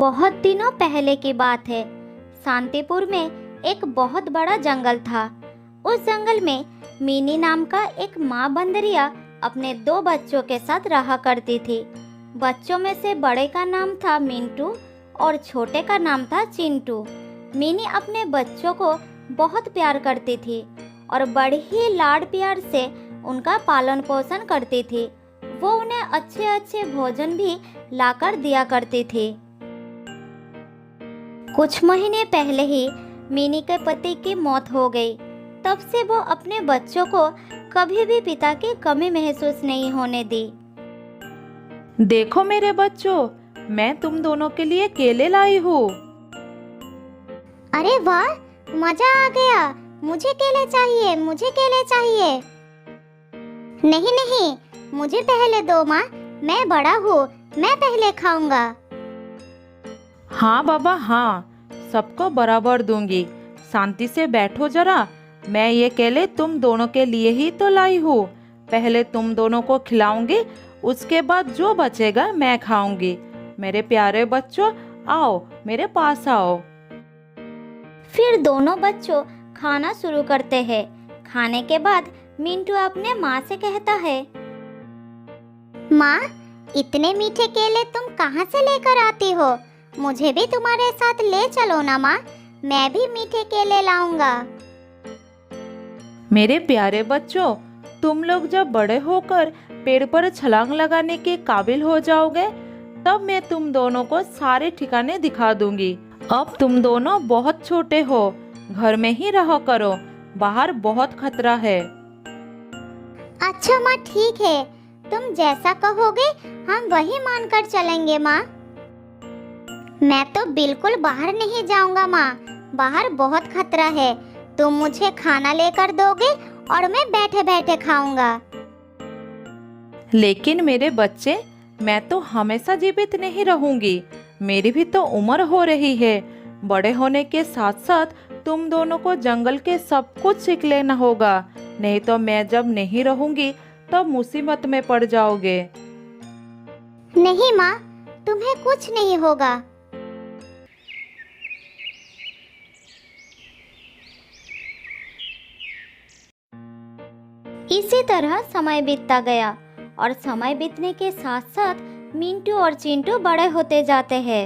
बहुत दिनों पहले की बात है। शांतिपुर में एक बहुत बड़ा जंगल था। उस जंगल में मिनी नाम का एक माँ बंदरिया अपने 2 बच्चों के साथ रहा करती थी। बच्चों में से बड़े का नाम था मिंटू और छोटे का नाम था चिंटू। मिनी अपने बच्चों को बहुत प्यार करती थी और बड़े ही लाड प्यार से उनका पालन पोषण करती थी। वो उन्हें अच्छे अच्छे भोजन भी लाकर दिया करती थी। कुछ महीने पहले ही मिनी के पति की मौत हो गई। तब से वो अपने बच्चों को कभी भी पिता की कमी महसूस नहीं होने दी। देखो मेरे बच्चों, मैं तुम दोनों के लिए केले लाई हूँ। अरे वाह, मजा आ गया। मुझे केले चाहिए, मुझे केले चाहिए। नहीं नहीं, मुझे पहले दो माँ, मैं बड़ा हूँ, मैं पहले खाऊंगा। हाँ बाबा हाँ, सबको बराबर दूंगी। शांति से बैठो जरा। मैं ये केले तुम दोनों के लिए ही तो लाई हूँ। पहले तुम दोनों को खिलाऊंगी, उसके बाद जो बचेगा मैं खाऊंगी। मेरे प्यारे बच्चों, आओ मेरे पास आओ। फिर दोनों बच्चों खाना शुरू करते हैं। खाने के बाद मिंटू अपने माँ से कहता है, माँ, इतने मीठे केले तुम कहाँ से लेकर आती हो? मुझे भी तुम्हारे साथ ले चलो ना माँ, मैं भी मीठे केले लाऊंगा। मेरे प्यारे बच्चों, तुम लोग जब बड़े होकर पेड़ पर छलांग लगाने के काबिल हो जाओगे, तब मैं तुम दोनों को सारे ठिकाने दिखा दूंगी। अब तुम दोनों बहुत छोटे हो, घर में ही रहा करो, बाहर बहुत खतरा है। अच्छा माँ, ठीक है, तुम जैसा कहोगे हम वही मानकर चलेंगे माँ। मैं तो बिल्कुल बाहर नहीं जाऊंगा माँ, बाहर बहुत खतरा है। तुम मुझे खाना लेकर दोगे और मैं बैठे बैठे खाऊंगा। लेकिन मेरे बच्चे, मैं तो हमेशा जीवित नहीं रहूंगी। मेरी भी तो उम्र हो रही है। बड़े होने के साथ साथ तुम दोनों को जंगल के सब कुछ सीख लेना होगा, नहीं तो मैं जब नहीं रहूंगी तब मुसीबत में पड़ जाओगे। नहीं माँ, तुम्हें कुछ नहीं होगा। इसी तरह समय बीतता गया और समय बीतने के साथ साथ मिंटू और चिंटू बड़े होते जाते हैं।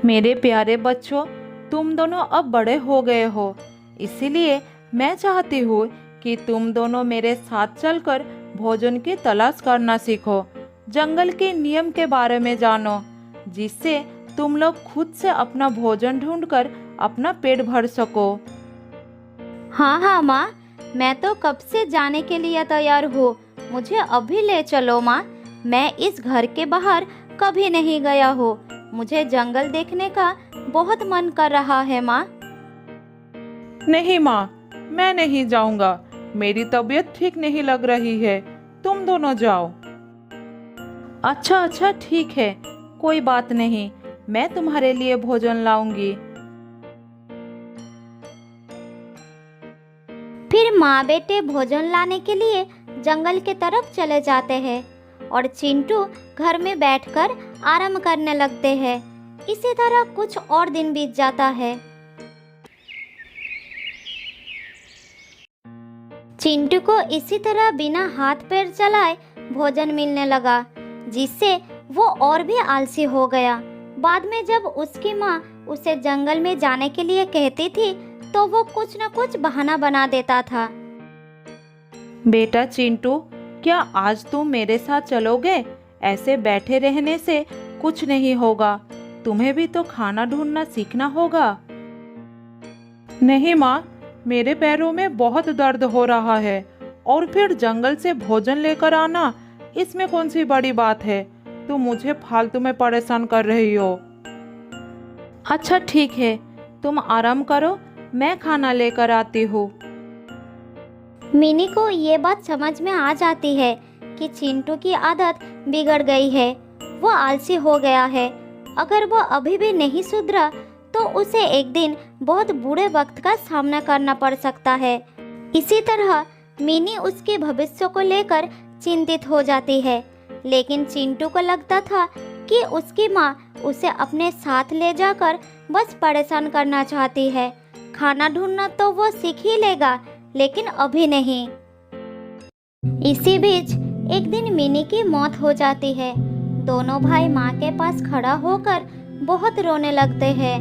मेरे प्यारे बच्चों, तुम दोनों अब बड़े हो गए हो, इसीलिए मैं चाहती हूँ कि तुम दोनों मेरे साथ चलकर भोजन की तलाश करना सीखो। जंगल के नियम के बारे में जानो, जिससे तुम लोग खुद से अपना भोजन ढूंढकर अपना पेट भर सको। हाँ हाँ माँ, मैं तो कब से जाने के लिए तैयार हूँ। मुझे अभी ले चलो माँ। मैं इस घर के बाहर कभी नहीं गया हूँ। मुझे जंगल देखने का बहुत मन कर रहा है माँ। नहीं माँ, मैं नहीं जाऊंगा। मेरी तबीयत ठीक नहीं लग रही है, तुम दोनों जाओ। अच्छा अच्छा ठीक है, कोई बात नहीं, मैं तुम्हारे लिए भोजन लाऊंगी। फिर माँ बेटे भोजन लाने के लिए जंगल की तरफ चले जाते हैं और चिंटू घर में बैठकर आराम करने लगते हैं। इसी तरह कुछ और दिन बीत जाता है। चिंटू को इसी तरह बिना हाथ पैर चलाए भोजन मिलने लगा, जिससे वो और भी आलसी हो गया। बाद में जब उसकी माँ उसे जंगल में जाने के लिए कहती थी, तो वो कुछ न कुछ बहाना बना देता था। बेटा चिंटू, क्या आज तुम मेरे साथ चलोगे? ऐसे बैठे रहने से कुछ नहीं होगा। तुम्हें भी तो खाना ढूंढना सीखना होगा। नहीं माँ, मेरे पैरों में बहुत दर्द हो रहा है और फिर जंगल से भोजन लेकर आना, इसमें कौन सी बड़ी बात है? तुम मुझे फालतू में परेशान कर रही हो। अच्छा ठीक है, तुम आराम करो, मैं खाना लेकर आती हूँ। मिनी को ये बात समझ में आ जाती है कि चिंटू की आदत बिगड़ गई है। वो आलसी हो गया है। अगर वो अभी भी नहीं सुधरा तो उसे एक दिन बहुत बुरे वक्त का सामना करना पड़ सकता है। इसी तरह मिनी उसके भविष्य को लेकर चिंतित हो जाती है। लेकिन चिंटू को लगता था कि उसकी माँ उसे अपने साथ ले जाकर बस परेशान करना चाहती है। खाना ढूंढना तो वो सीख ही लेगा, लेकिन अभी नहीं। इसी बीच एक दिन मिनी की मौत हो जाती है। दोनों भाई माँ के पास खड़ा होकर बहुत रोने लगते हैं।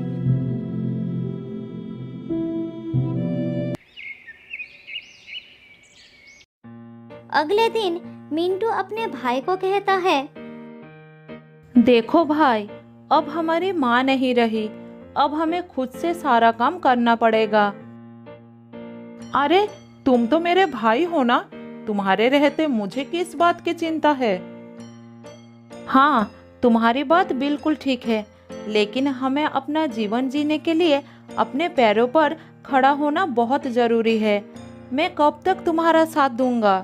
अगले दिन मिंटू अपने भाई को कहता है, देखो भाई, अब हमारी माँ नहीं रही, अब हमें खुद से सारा काम करना पड़ेगा। अरे तुम तो मेरे भाई हो ना, तुम्हारे रहते मुझे किस बात की चिंता है। हाँ, तुम्हारी बात बिल्कुल ठीक है, लेकिन हमें अपना जीवन जीने के लिए अपने पैरों पर खड़ा होना बहुत जरूरी है। मैं कब तक तुम्हारा साथ दूंगा।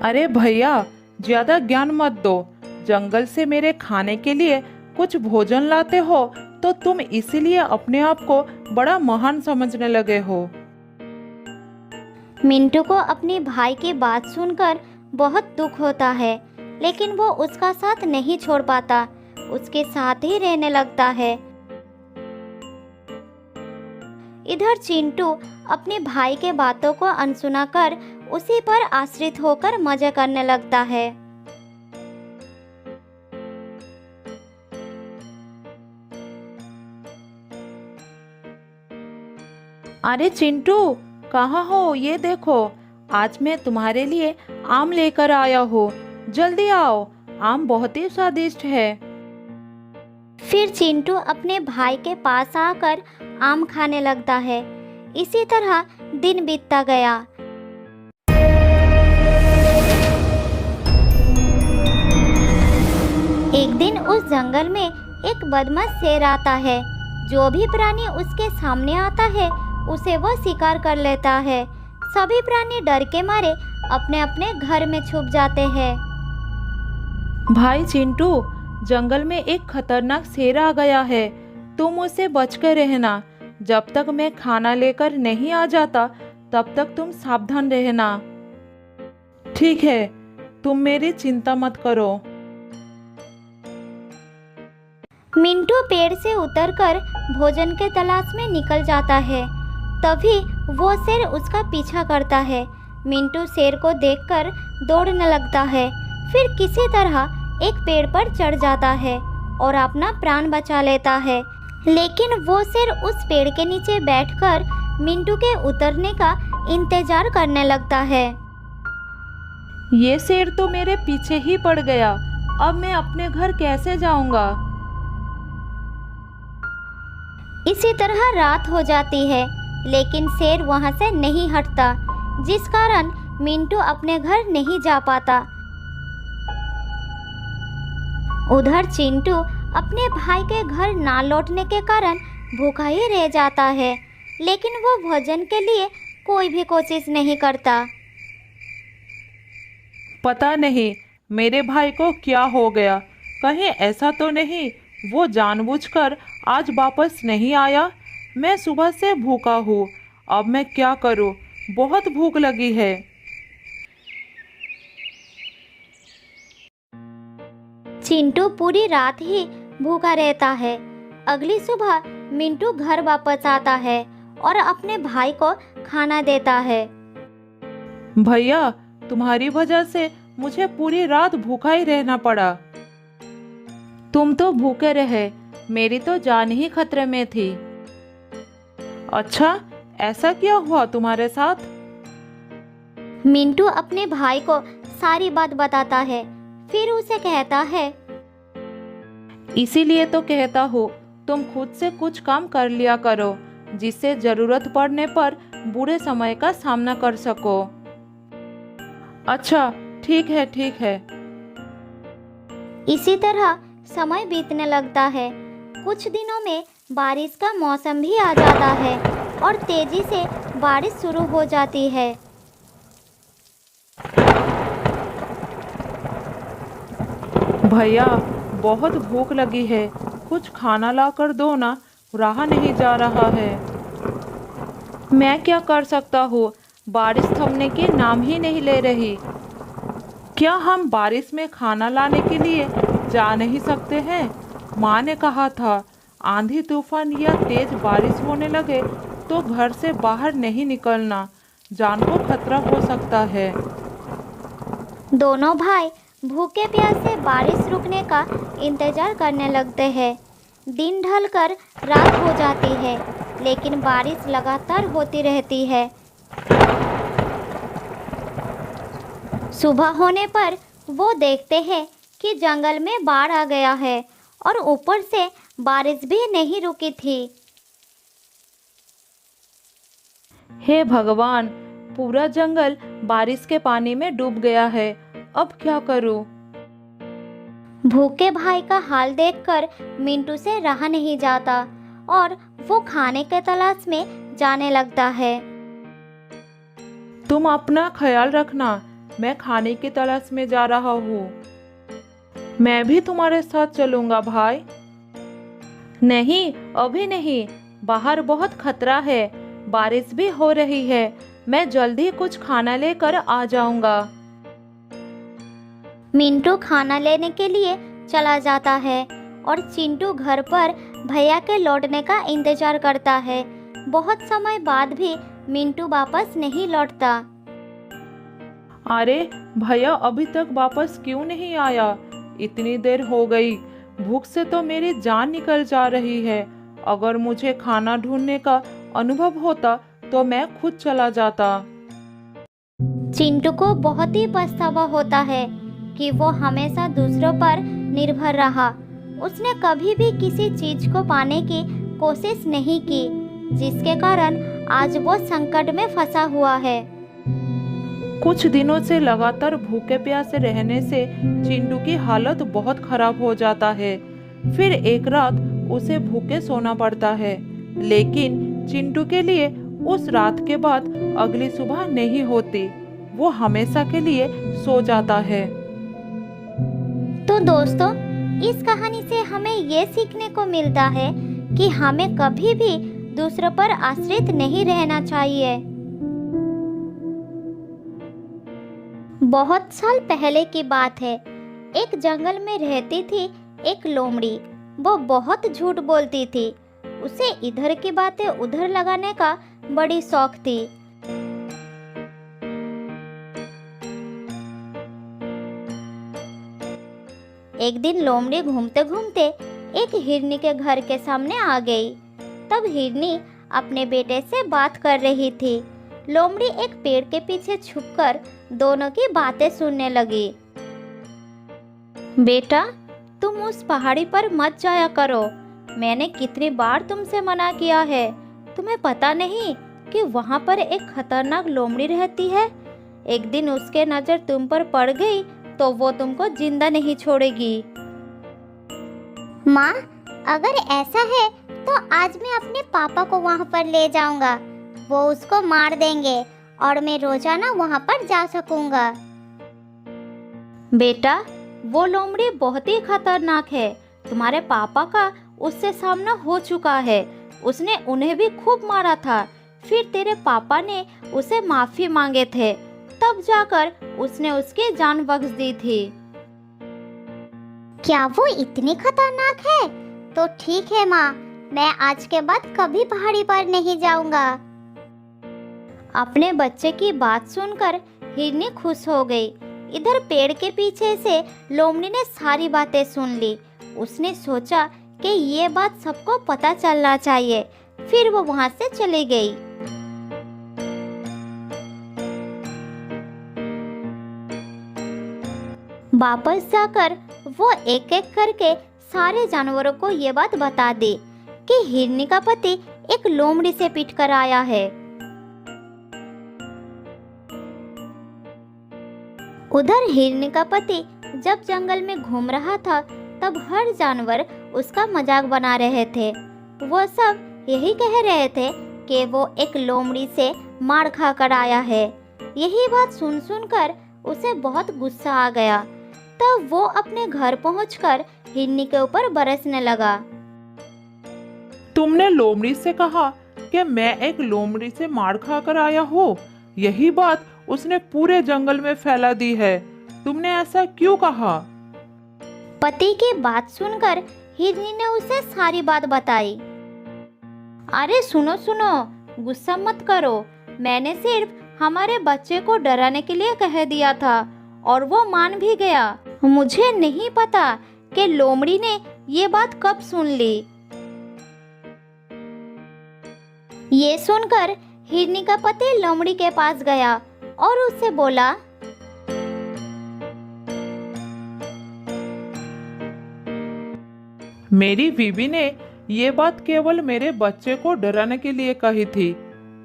अरे भैया, ज्यादा ज्ञान मत दो। जंगल से मेरे खाने के लिए कुछ भोजन लाते हो तो तुम इसीलिए अपने आप को बड़ा महान समझने लगे हो। मिंटू को अपने भाई की बात सुनकर बहुत दुख होता है, लेकिन वो उसका साथ नहीं छोड़ पाता, उसके साथ ही रहने लगता है। इधर चिंटू अपने भाई के बातों को अनसुना कर उसी पर आश्रित होकर मजे करने लगता है। अरे चिंटू, कहाँ हो? ये देखो, आज मैं तुम्हारे लिए आम लेकर आया हूँ। जल्दी आओ, आम बहुत ही स्वादिष्ट है। फिर चिंटू अपने भाई के पास आकर आम खाने लगता है। इसी तरह दिन बीतता गया। एक दिन उस जंगल में एक बदमाश शेर आता है। जो भी प्राणी उसके सामने आता है उसे वो शिकार कर लेता है। सभी प्राणी डर के मारे अपने अपने घर में छुप जाते हैं। भाई चिंटू, जंगल में एक खतरनाक शेर आ गया है, तुम उससे बचकर रहना। जब तक मैं खाना लेकर नहीं आ जाता तब तक तुम सावधान रहना। ठीक है, तुम मेरी चिंता मत करो। मिंटू पेड़ से उतरकर भोजन के तलाश में निकल जाता है। तभी वो शेर उसका पीछा करता है। मिंटू शेर को देखकर दौड़ने लगता है। फिर किसी तरह एक पेड़ पर चढ़ जाता है और अपना प्राण बचा लेता है। लेकिन वो शेर उस पेड़ के नीचे बैठकर मिंटू के उतरने का इंतजार करने लगता है। ये शेर तो मेरे पीछे ही पड़ गया, अब मैं अपने घर कैसे जाऊंगा? इसी तरह रात हो जाती है, लेकिन शेर वहां से नहीं हटता, जिस कारण मिंटू अपने घर नहीं जा पाता। उधर चिंटू अपने भाई के घर ना लौटने के कारण भूखा ही रह जाता है, लेकिन वो भोजन के लिए कोई भी कोशिश नहीं करता। पता नहीं मेरे भाई को क्या हो गया। कहीं ऐसा तो नहीं वो जानबूझकर आज वापस नहीं आया? मैं सुबह से भूखा हूँ, अब मैं क्या करूँ? बहुत भूख लगी है। चिंटू पूरी रात ही भूखा रहता है। अगली सुबह मिंटू घर वापस आता है और अपने भाई को खाना देता है। भैया, तुम्हारी वजह से मुझे पूरी रात भूखा ही रहना पड़ा। तुम तो भूखे रहे, मेरी तो जान ही खतरे में थी। अच्छा, ऐसा क्या हुआ तुम्हारे साथ? मिंटू अपने भाई को सारी बात बताता है। फिर उसे कहता है, इसीलिए तो कहता हूँ तुम खुद से कुछ काम कर लिया करो, जिससे जरूरत पड़ने पर बुरे समय का सामना कर सको। अच्छा, ठीक है ठीक है। इसी तरह समय बीतने लगता है। कुछ दिनों में बारिश का मौसम भी आ जाता है और तेजी से बारिश शुरू हो जाती है। भैया, बहुत भूख लगी है, कुछ खाना ला कर दो ना, रहा नहीं जा रहा है। मैं क्या कर सकता हूँ, बारिश थमने के नाम ही नहीं ले रही। क्या हम बारिश में खाना लाने के लिए जा नहीं सकते हैं? माँ ने कहा था आंधी तूफान या तेज बारिश होने लगे तो घर से बाहर नहीं निकलना, जान को खतरा हो सकता है। दोनों भाई भूखे प्यासे बारिश रुकने का इंतजार करने लगते हैं। दिन ढलकर रात हो जाती है, लेकिन बारिश लगातार होती रहती है। सुबह होने पर वो देखते हैं कि जंगल में बाढ़ आ गया है और ऊपर से बारिश भी नहीं रुकी थी। हे भगवान, पूरा जंगल बारिश के पानी में डूब गया है, अब क्या करूं? भूखे भाई का हाल देखकर मिंटू से रहा नहीं जाता और वो खाने के तलाश में जाने लगता है। तुम अपना ख्याल रखना, मैं खाने की तलाश में जा रहा हूँ। मैं भी तुम्हारे साथ चलूंगा भाई। नहीं, अभी नहीं, बाहर बहुत खतरा है, बारिश भी हो रही है, मैं जल्दी कुछ खाना लेकर आ जाऊंगा। मिंटू खाना लेने के लिए चला जाता है और चिंटू घर पर भैया के लौटने का इंतजार करता है। बहुत समय बाद भी मिंटू वापस नहीं लौटता। अरे भैया अभी तक वापस क्यों नहीं आया? इतनी देर हो गई, भूख से तो मेरी जान निकल जा रही है। अगर मुझे खाना ढूंढने का अनुभव होता तो मैं खुद चला जाता। चिंटू को बहुत ही पछतावा होता है कि वो हमेशा दूसरों पर निर्भर रहा। उसने कभी भी किसी चीज को पाने की कोशिश नहीं की, जिसके कारण आज वो संकट में फंसा हुआ है। कुछ दिनों से लगातार भूखे प्यासे रहने से चिंटू की हालत बहुत खराब हो जाता है। फिर एक रात उसे भूखे सोना पड़ता है, लेकिन चिंटू के लिए उस रात के बाद अगली सुबह नहीं होती। वो हमेशा के लिए सो जाता है। तो दोस्तों, इस कहानी से हमें ये सीखने को मिलता है कि हमें कभी भी दूसरों पर आश्रित नहीं रहना चाहिए। बहुत साल पहले की बात है। एक जंगल में रहती थी एक लोमड़ी। वो बहुत झूठ बोलती थी। उसे इधर की बातें उधर लगाने का बड़ी शौक थी। एक दिन लोमड़ी घूमते घूमते एक हिरनी के घर के सामने आ गई। तब हिरनी अपने बेटे से बात कर रही थी। लोमड़ी एक पेड़ के पीछे छुपकर दोनों की बातें सुनने लगी। बेटा, तुम उस पहाड़ी पर मत जाया करो। मैंने कितनी बार तुमसे मना किया है। तुम्हें पता नहीं कि वहाँ पर एक खतरनाक लोमड़ी रहती है। एक दिन उसके नज़र तुम पर पड़ गई तो वो तुमको जिंदा नहीं छोड़ेगी। माँ, अगर ऐसा है तो आज मैं अपने पापा को वहाँ पर ले जाऊंगा। वो उसको मार देंगे और मैं रोजाना वहाँ पर जा सकूंगा। बेटा, वो लोमड़ी बहुत ही खतरनाक है। तुम्हारे पापा का उससे सामना हो चुका है। उसने उन्हें भी खूब मारा था। फिर तेरे पापा ने उसे माफी मांगे थे, तब जाकर उसने उसकी जान बख्श दी थी। क्या वो इतनी खतरनाक है? तो ठीक है माँ, मैं आज के बाद कभी पहाड़ी पर नहीं जाऊंगा। अपने बच्चे की बात सुनकर हिरनी खुश हो गई। इधर पेड़ के पीछे से लोमड़ी ने सारी बातें सुन ली। उसने सोचा कि ये बात सबको पता चलना चाहिए। फिर वो वहां से चली गई। वापस जाकर वो एक एक करके सारे जानवरों को ये बात बता दी कि हिरनी का पति एक लोमड़ी से पिट कर आया है। उधर हिरनी का पति जब जंगल में घूम रहा था, तब हर जानवर उसका मजाक बना रहे थे। वो सब यही कह रहे थे कि वो एक लोमड़ी से मार खा कर आया है। यही बात सुन सुनकर उसे बहुत गुस्सा आ गया। तब वो अपने घर पहुंचकर हिरनी के ऊपर बरसने लगा। तुमने लोमड़ी से कहा कि मैं एक लोमड़ी से मार खाकर आया हूँ। यही बात उसने पूरे जंगल में फैला दी है। तुमने ऐसा क्यों कहा? पति की बात सुनकर हिरनी ने उसे सारी बात बताई। अरे सुनो सुनो, गुस्सा मत करो, मैंने सिर्फ हमारे बच्चे को डराने के लिए कह दिया था और वो मान भी गया। मुझे नहीं पता कि लोमड़ी ने ये बात कब सुन ली। ये सुनकर हिरनी का पति लोमड़ी के पास गया और उससे बोला, मेरी बीवी ने ये बात केवल मेरे बच्चे को डराने के लिए कही थी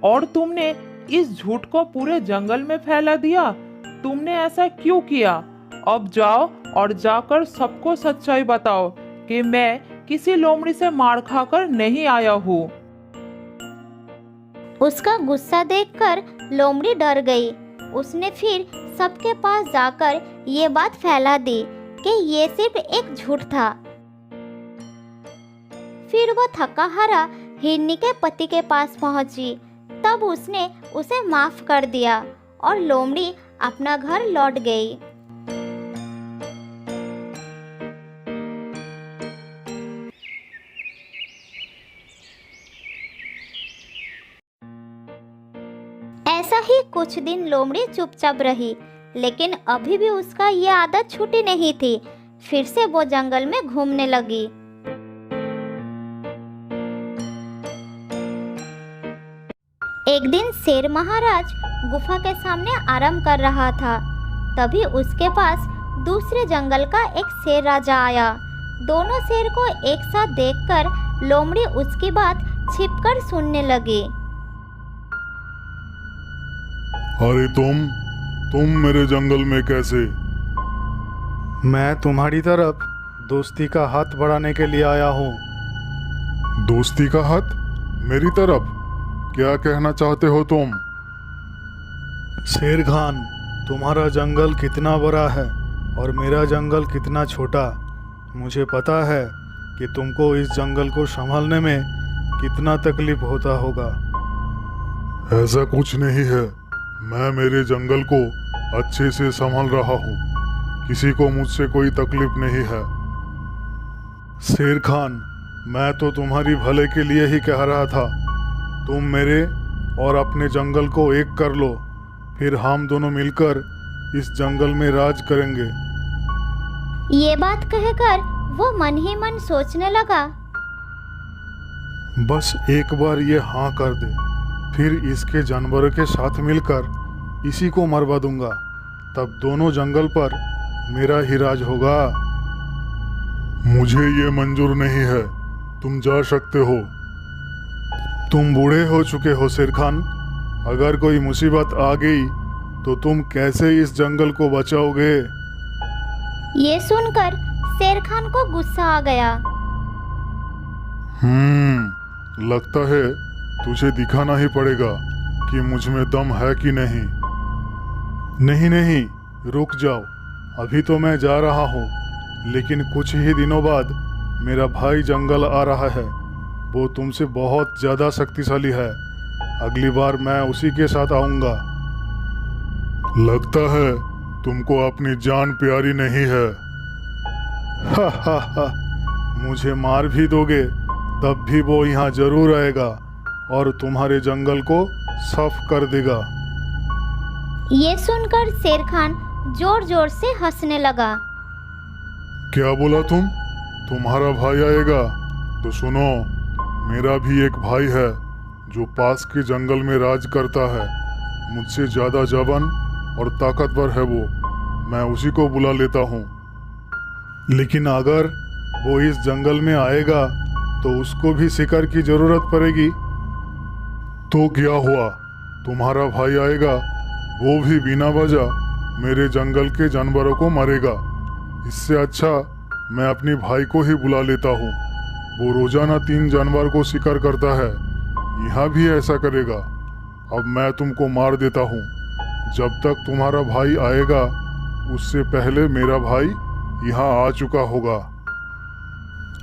और तुमने इस झूठ को पूरे जंगल में फैला दिया। तुमने ऐसा क्यों किया? अब जाओ और जाकर सबको सच्चाई बताओ कि मैं किसी लोमड़ी से मार खाकर नहीं आया हूँ। उसका गुस्सा देखकर लोमड़ी डर गई। उसने फिर सबके पास जाकर ये बात फैला दी कि ये सिर्फ एक झूठ था। फिर वो थका हारा हिरनी के पति के पास पहुंची। तब उसने उसे माफ कर दिया और लोमड़ी अपना घर लौट गई। ऐसा ही कुछ दिन लोमड़ी चुपचाप रही, लेकिन अभी भी उसका ये आदत छूटी नहीं थी। फिर से वो जंगल में घूमने लगी। एक दिन शेर महाराज गुफा के सामने आराम कर रहा था। तभी उसके पास दूसरे जंगल का एक शेर राजा आया। दोनों शेर को एक साथ देखकर लोमड़ी उसकी बात छिपकर सुनने लगी। अरे तुम मेरे जंगल में कैसे? मैं तुम्हारी तरफ दोस्ती का हाथ बढ़ाने के लिए आया हूँ। दोस्ती का हाथ? मेरी तरफ? क्या कहना चाहते हो तुम? शेर खान, तुम्हारा जंगल कितना बड़ा है और मेरा जंगल कितना छोटा। मुझे पता है कि तुमको इस जंगल को संभालने में कितना तकलीफ होता होगा। ऐसा कुछ नहीं है, मैं मेरे जंगल को अच्छे से संभाल रहा हूँ। किसी को मुझसे कोई तकलीफ नहीं है। शेर खान, मैं तो तुम्हारी भले के लिए ही कह रहा था। तुम मेरे और अपने जंगल को एक कर लो, फिर हम दोनों मिलकर इस जंगल में राज करेंगे। ये बात कहकर वो मन ही मन सोचने लगा। बस एक बार ये हाँ कर दे, फिर इसके जानवरों के साथ मिलकर इसी को मरवा दूंगा। तब दोनों जंगल पर मेरा ही राज होगा। मुझे ये मंजूर नहीं है, तुम जा सकते हो। तुम बूढ़े हो चुके हो शेर खान। अगर कोई मुसीबत आ गई तो तुम कैसे इस जंगल को बचाओगे? ये सुनकर शेर खान को गुस्सा आ गया। लगता है तुझे दिखाना ही पड़ेगा कि मुझ में दम है कि नहीं। नहीं, रुक जाओ। अभी तो मैं जा रहा हूँ, लेकिन कुछ ही दिनों बाद मेरा भाई जंगल आ रहा है। वो तुमसे बहुत ज़्यादा शक्तिशाली है। अगली बार मैं उसी के साथ आऊँगा। लगता है तुमको अपनी जान प्यारी नहीं है। हा, मुझे मार भी दोगे तब भी वो यहाँ जरूर आएगा और तुम्हारे जंगल को साफ कर देगा। ये सुनकर शेर खान जोर जोर से हंसने लगा। क्या बोला तुम? तुम्हारा भाई आएगा? तो सुनो, मेरा भी एक भाई है जो पास के जंगल में राज करता है। मुझसे ज़्यादा जवान और ताकतवर है वो। मैं उसी को बुला लेता हूँ। लेकिन अगर वो इस जंगल में आएगा तो उसको भी शिकार की जरूरत पड़ेगी। तो क्या हुआ? तुम्हारा भाई आएगा, वो भी बिना वजह मेरे जंगल के जानवरों को मारेगा। इससे अच्छा मैं अपनी भाई को ही बुला लेता हूँ। वो रोजाना 3 जानवर को शिकार करता है। यहाँ भी ऐसा करेगा। अब मैं तुमको मार देता हूँ। जब तक तुम्हारा भाई आएगा उससे पहले मेरा भाई यहाँ आ चुका होगा।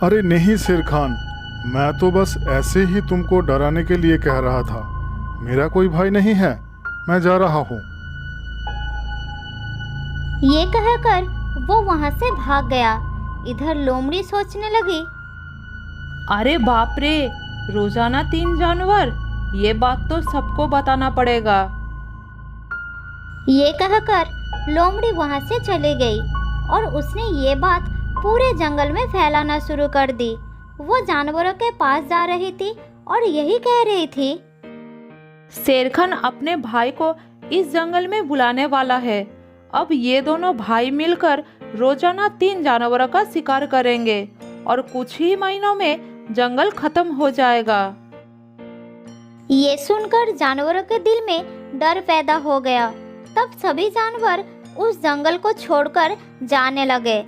अरे नहीं शेर खान, मैं तो बस ऐसे ही तुमको डराने के लिए कह रहा था। मेरा कोई भाई नहीं है, मैं जा रहा हूँ। ये कहकर वो वहां से भाग गया। इधर लोमड़ी सोचने लगी, अरे बाप रे, रोजाना 3 जानवर, ये बात तो सबको बताना पड़ेगा। ये कहकर लोमड़ी वहां से चली गई और उसने ये बात पूरे जंगल में फैलाना शुरू कर दी। वो जानवरों के पास जा रही थी और यही कह रही थी, शेरखान अपने भाई को इस जंगल में बुलाने वाला है। अब ये दोनों भाई मिलकर रोजाना 3 जानवरों का शिकार करेंगे और कुछ ही महीनों में जंगल खत्म हो जाएगा। ये सुनकर जानवरों के दिल में डर पैदा हो गया। तब सभी जानवर उस जंगल को छोड़कर जाने लगे।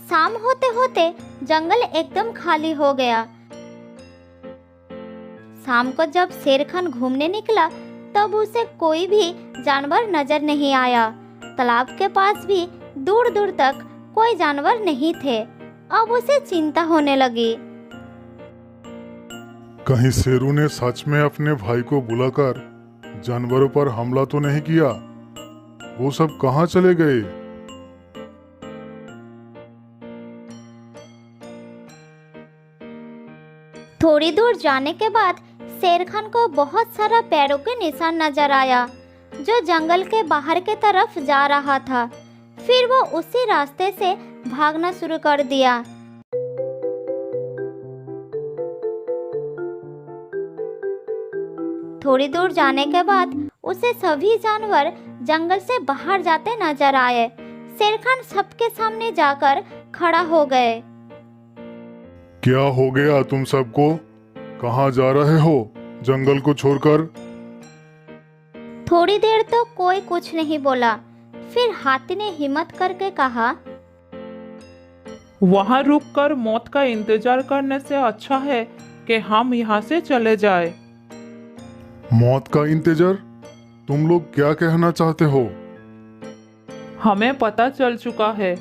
शाम होते होते जंगल एकदम खाली हो गया। शाम को जब शेरखान घूमने निकला तब उसे कोई भी जानवर नजर नहीं आया। तालाब के पास भी दूर दूर तक कोई जानवर नहीं थे। अब उसे चिंता होने लगी। कहीं शेरू ने सच में अपने भाई को बुलाकर जानवरों पर हमला तो नहीं किया? वो सब कहाँ चले गए? थोड़ी दूर जाने के बाद शेरखान को बहुत सारा पैरों के निशान नजर आया जो जंगल के बाहर के तरफ जा रहा था। फिर वो उसी रास्ते से भागना शुरू कर दिया। थोड़ी दूर जाने के बाद उसे सभी जानवर जंगल से बाहर जाते नजर आए। शेरखान सबके सामने जाकर खड़ा हो गए। क्या हो गया तुम सबको? कहाँ जा रहे हो जंगल को छोड़कर? थोड़ी देर तो कोई कुछ नहीं बोला। फिर हाथी ने हिम्मत करके कहा, वहाँ रुककर मौत का इंतजार करने से अच्छा है कि हम यहाँ से चले जाए। मौत का इंतजार? तुम लोग क्या कहना चाहते हो? हमें पता चल चुका है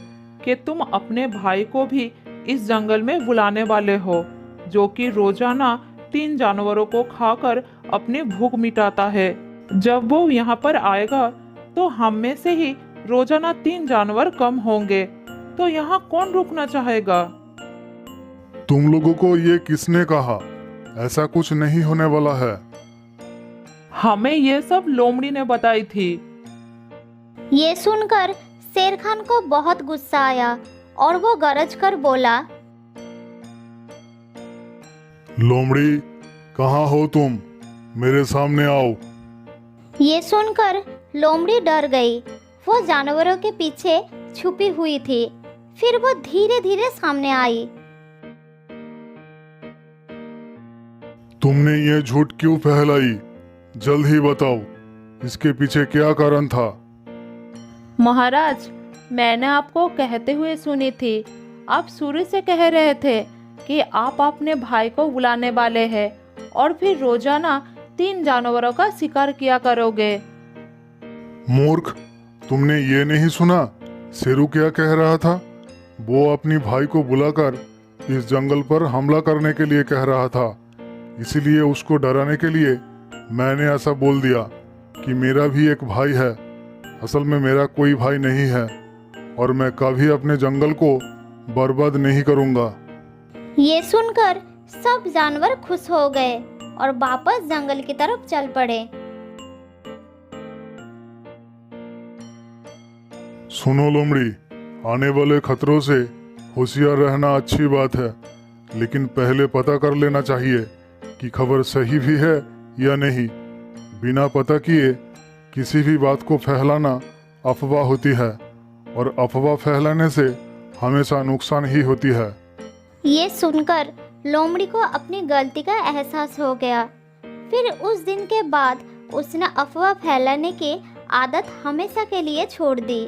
कि तुम अपने भाई को भी इस जंगल में बुलाने वाले हो, जो कि रोजाना 3 जानवरों को खाकर अपनी भूख मिटाता है। जब वो यहाँ पर आएगा तो हम में से ही रोजाना 3 जानवर कम होंगे, तो यहाँ कौन रुकना चाहेगा? तुम लोगों को ये किसने कहा? ऐसा कुछ नहीं होने वाला है। हमें ये सब लोमड़ी ने बताई थी। ये सुनकर शेरखान को बहुत गुस्सा आया और वो गरज कर बोला, लोमड़ी, कहाँ हो तुम? मेरे सामने आओ। ये सुनकर लोमड़ी डर गई। वो जानवरों के पीछे छुपी हुई थी। फिर वो धीरे धीरे सामने आई। तुमने ये झूठ क्यों फैलाई? जल्द ही बताओ, इसके पीछे क्या कारण था? महाराज, मैंने आपको कहते हुए सुनी थी। आप शुरू से कह रहे थे कि आप अपने भाई को बुलाने वाले हैं और फिर रोजाना 3 जानवरों का शिकार किया करोगे। मूर्ख, तुमने ये नहीं सुना शेरू क्या कह रहा था? वो अपनी भाई को बुलाकर इस जंगल पर हमला करने के लिए कह रहा था। इसीलिए उसको डराने के लिए मैंने ऐसा बोल दिया कि मेरा भी एक भाई है। असल में मेरा कोई भाई नहीं है और मैं कभी अपने जंगल को बर्बाद नहीं करूंगा। ये सुनकर सब जानवर खुश हो गए और वापस जंगल की तरफ चल पड़े। सुनो लोमड़ी, आने वाले खतरों से होशियार रहना अच्छी बात है, लेकिन पहले पता कर लेना चाहिए कि खबर सही भी है या नहीं। बिना पता किए किसी भी बात को फैलाना अफवाह होती है और अफवाह फैलाने से हमेशा नुकसान ही होती है। ये सुनकर लोमड़ी को अपनी गलती का एहसास हो गया। फिर उस दिन के बाद उसने अफवाह फैलाने की आदत हमेशा के लिए छोड़ दी।